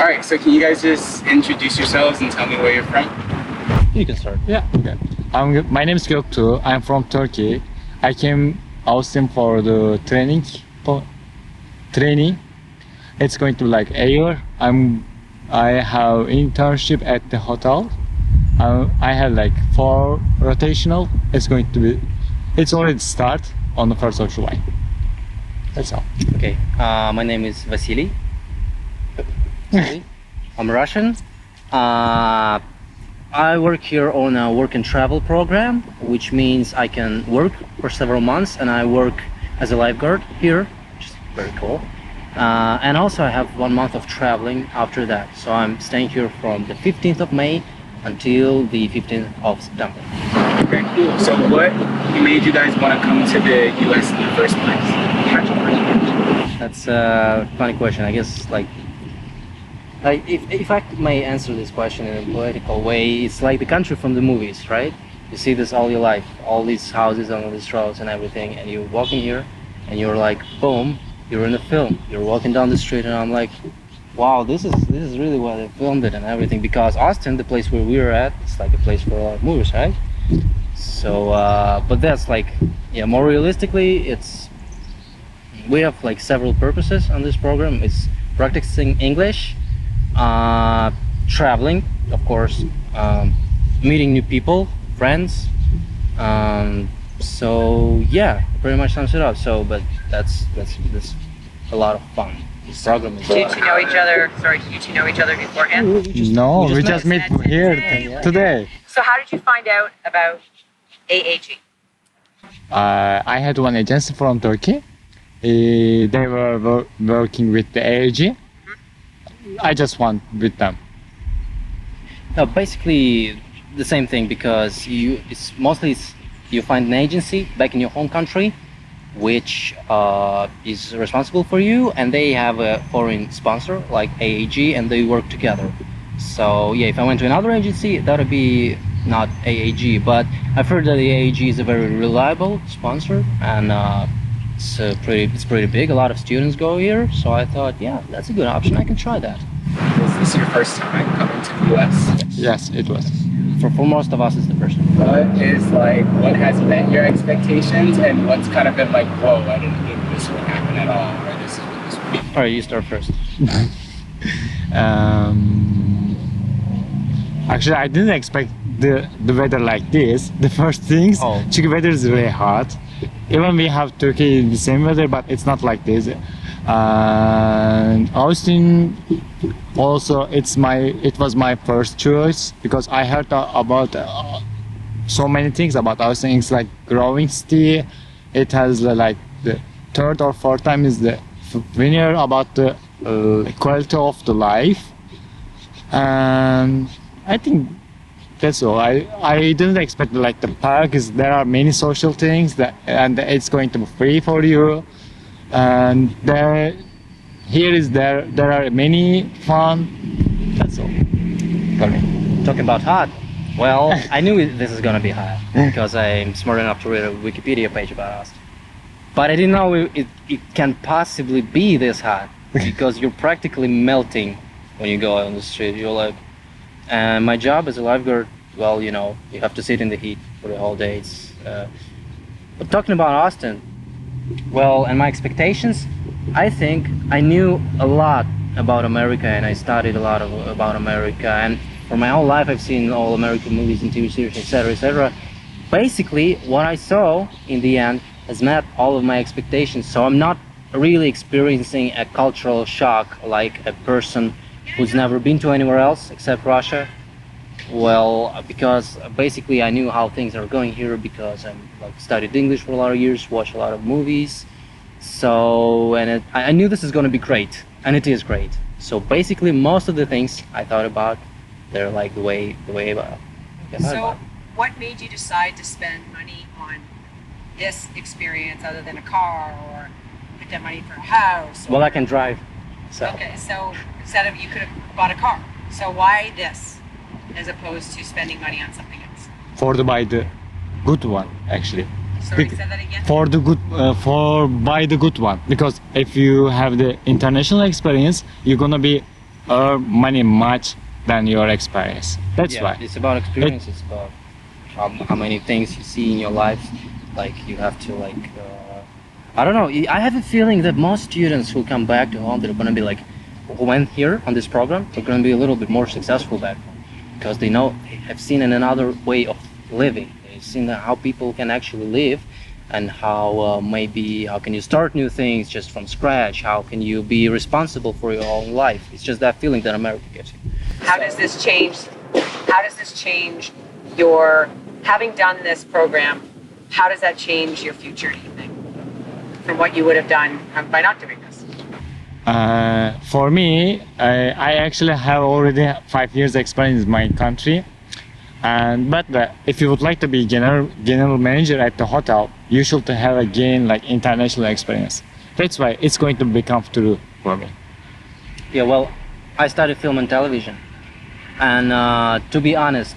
All right, so can you guys just introduce yourselves and tell me where you're from? You can start. Yeah. Okay. My name is Göktuğ. I'm from Turkey. I came Austin for the training. It's going to be like a year. I have internship at the hotel. I have like 4 rotational. It's already start on the 1st of July. That's all. Okay. My name is Vasily. I'm Russian. I work here on a work and travel program, which means I can work for several months, and I work as a lifeguard here, which is very cool. And also I have 1 month of traveling after that. So I'm staying here from the 15th of May until the 15th of September. Okay, cool. So what made you guys want to come to the US in the first place? How'd you first get? That's a funny question. I guess like if I may answer this question in a political way, it's like the country from the movies, right? You see this all your life, all these houses on all these roads and everything, and you're walking here and you're like, boom, you're in a film. You're walking down the street and I'm like, wow, this is really why they filmed it and everything, because Austin, the place where we were at, it's like a place for a lot of movies, right? So but that's like, yeah, more realistically, we have like several purposes on this program. It's practicing English, traveling, of course, meeting new people, friends. So yeah, pretty much sums it up. So, but that's a lot of fun. This program is. Did you two know each other? Sorry, did you two know each other beforehand? No, we we just just met met here today. today. So how did you find out about AAG? I had one agency from Turkey. They were working with the AAG. I just went with them. No, basically the same thing, because it's mostly you find an agency back in your home country which is responsible for you, and they have a foreign sponsor like AAG, and they work together. So yeah, if I went to another agency, that would be not AAG, but I've heard that the AAG is a very reliable sponsor, and it's pretty big. A lot of students go here, so I thought, yeah, that's a good option. I can try that. Was this your first time coming to the US? Yes, it was. For most of us, it's the first one. What has met your expectations, and what's kind of been like, whoa, I didn't think this would happen at all, or this is what this would be? All right, you start first. Actually, I didn't expect the weather like this. The first things, Oh. Çünkü weather is really hot. Even we have Turkey in the same weather, but it's not like this. And Austin also, it was my first choice because I heard about so many things about Austin. It's like growing city. It has like the 3rd or 4th time is the winner about the quality of the life, and I think that's all. I didn't expect like the park is, there are many social things and it's going to be free for you, and there are many fun. That's all for me. Talking about hot, well, I knew this is gonna be hot because I'm smart enough to read a Wikipedia page about us. But I didn't know it can possibly be this hot, because you're practically melting when you go out on the street. You're like, and my job as a lifeguard, well, you know, you have to sit in the heat for the whole day. But talking about Austin, well, and my expectations, I think I knew a lot about America, and I studied a lot about America, and for my whole life I've seen all American movies and TV series, etc., etc. Basically, what I saw in the end has met all of my expectations, so I'm not really experiencing a cultural shock like a person who's never been to anywhere else except Russia. Well, because basically I knew how things are going here because I studied English for a lot of years, watched a lot of movies. So, and I knew this is going to be great, and it is great. So basically, most of the things I thought about, they're like the way about. So what made you decide to spend money on this experience other than a car, or put that money for a house? Well, I can drive. So. Okay, so instead of, you could have bought a car. So why this, as opposed to spending money on something else? For the buy the good one, actually. Sorry, say that again? For the good, for buy the good one, because if you have the international experience, you're gonna be earn money much than your experience. That's Yeah, why. it's about experience. It's about how many things you see in your life. Like you have to I don't know. I have a feeling that most students who come back to home, they're gonna be like, who went here on this program, they're gonna be a little bit more successful back home because they know they have seen another way of living. They've seen how people can actually live, and how maybe how can you start new things just from scratch? How can you be responsible for your own life? It's just that feeling that America gives you. How does this change? How does this change your having done this program? How does that change your future? Do you think from what you would have done by not doing this? For me, I actually have already 5 years experience in my country, but if you would like to be general manager at the hotel, you should have again like international experience. That's why it's going to become true for me. Yeah, well, I studied film and television, and to be honest,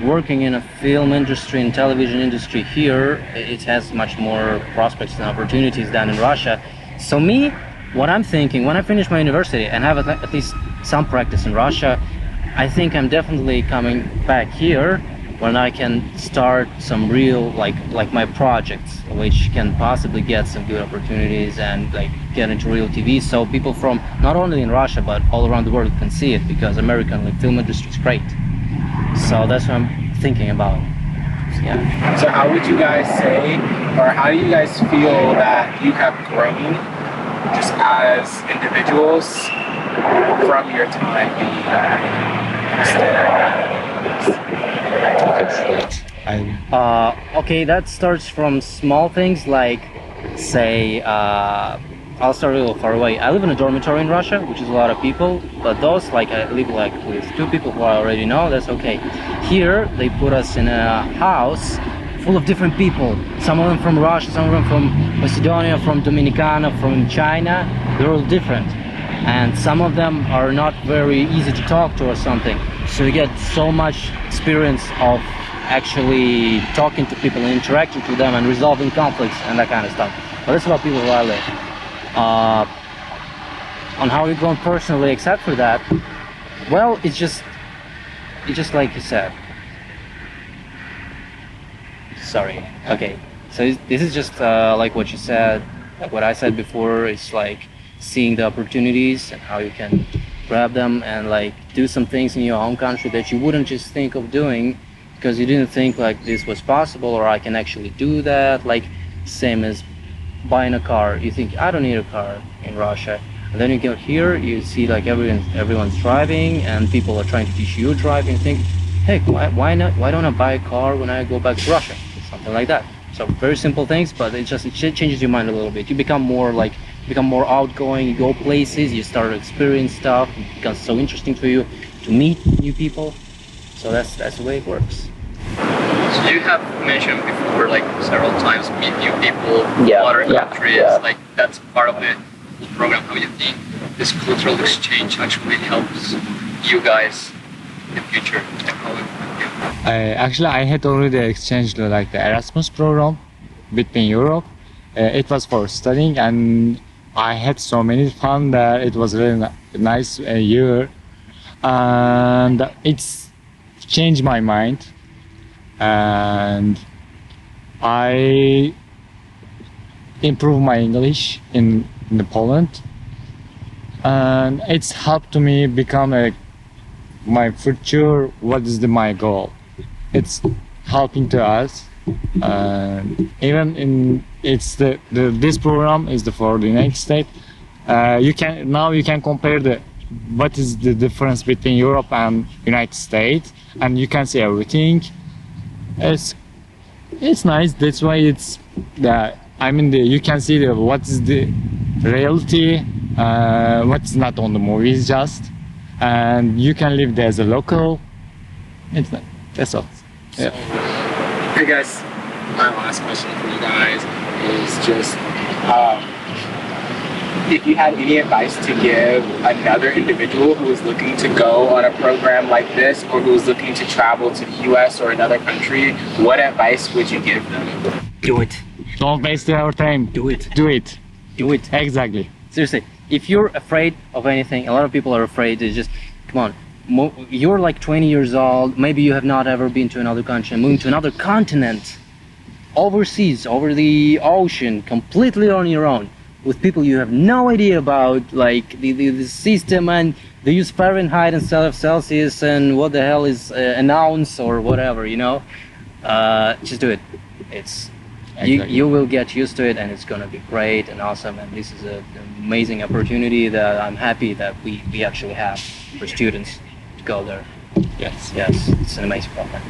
working in a film industry and television industry here, it has much more prospects and opportunities than in Russia. So me, what I'm thinking, when I finish my university and have at least some practice in Russia, I think I'm definitely coming back here when I can start some real like my projects, which can possibly get some good opportunities and like get into real TV, so people from not only in Russia but all around the world can see it, because American film industry is great. So that's what I'm thinking about. Yeah. So how would you guys say, or how do you guys feel that you have grown just as individuals from your time Okay, that starts from small things like, say, I'll start a little far away. I live in a dormitory in Russia, which is a lot of people, but those, like, I live like with 2 people who I already know, that's okay. Here, they put us in a house full of different people. Some of them from Russia, some of them from Macedonia, from Dominicana, from China. They're all different. And some of them are not very easy to talk to or something. So you get so much experience of actually talking to people and interacting with them and resolving conflicts and that kind of stuff. But that's about people who I live. On how you're going personally, except for that, well, it's just like you said. Sorry. Okay. So this is just like what you said, like what I said before. It's like seeing the opportunities and how you can grab them and like do some things in your home country that you wouldn't just think of doing because you didn't think like this was possible or I can actually do that. Like same as buying a car. You think I don't need a car in Russia, and then you get here, you see like everyone's driving and people are trying to teach you driving. You think, hey, why not? Why don't I buy a car when I go back to Russia? Something like that. So very simple things, but it changes your mind a little bit. You become more outgoing. You go places, you start to experience stuff. It becomes so interesting to you to meet new people. So that's the way it works. So you have mentioned before, like several times, meet new people from other countries. Like that's part of the program. How you think this cultural exchange actually helps you guys in the future? Actually, I had already exchanged like the Erasmus program between Europe. It was for studying, and I had so many fun there. It was really nice year, and it's changed my mind. And I improved my English in Poland, and it's helped me become my future. What is my goal? It's helping to us, and even in this program is for the United States. You can compare what is the difference between Europe and United States, and you can see everything. It's nice. That's why it's you can see what is the reality, what's not on the movies just, and you can live there as a local. It's nice. That's all. Yeah. Hey guys, my last question for you guys is just if you had any advice to give another individual who is looking to go on a program like this or who is looking to travel to the US or another country, what advice would you give them? Do it. Don't waste your time. Do it. Do it. Do it. Exactly. Seriously, if you're afraid of anything, a lot of people are afraid to just, come on, you're like 20 years old, maybe you have not ever been to another country, moving to another continent, overseas, over the ocean, completely on your own, with people you have no idea about, like the system, and they use Fahrenheit instead of Celsius, and what the hell is an ounce or whatever, you know? Just do it. It's you will get used to it, and it's gonna be great and awesome. And this is an amazing opportunity that I'm happy that we actually have for students to go there. Yes. Yes, it's an amazing program.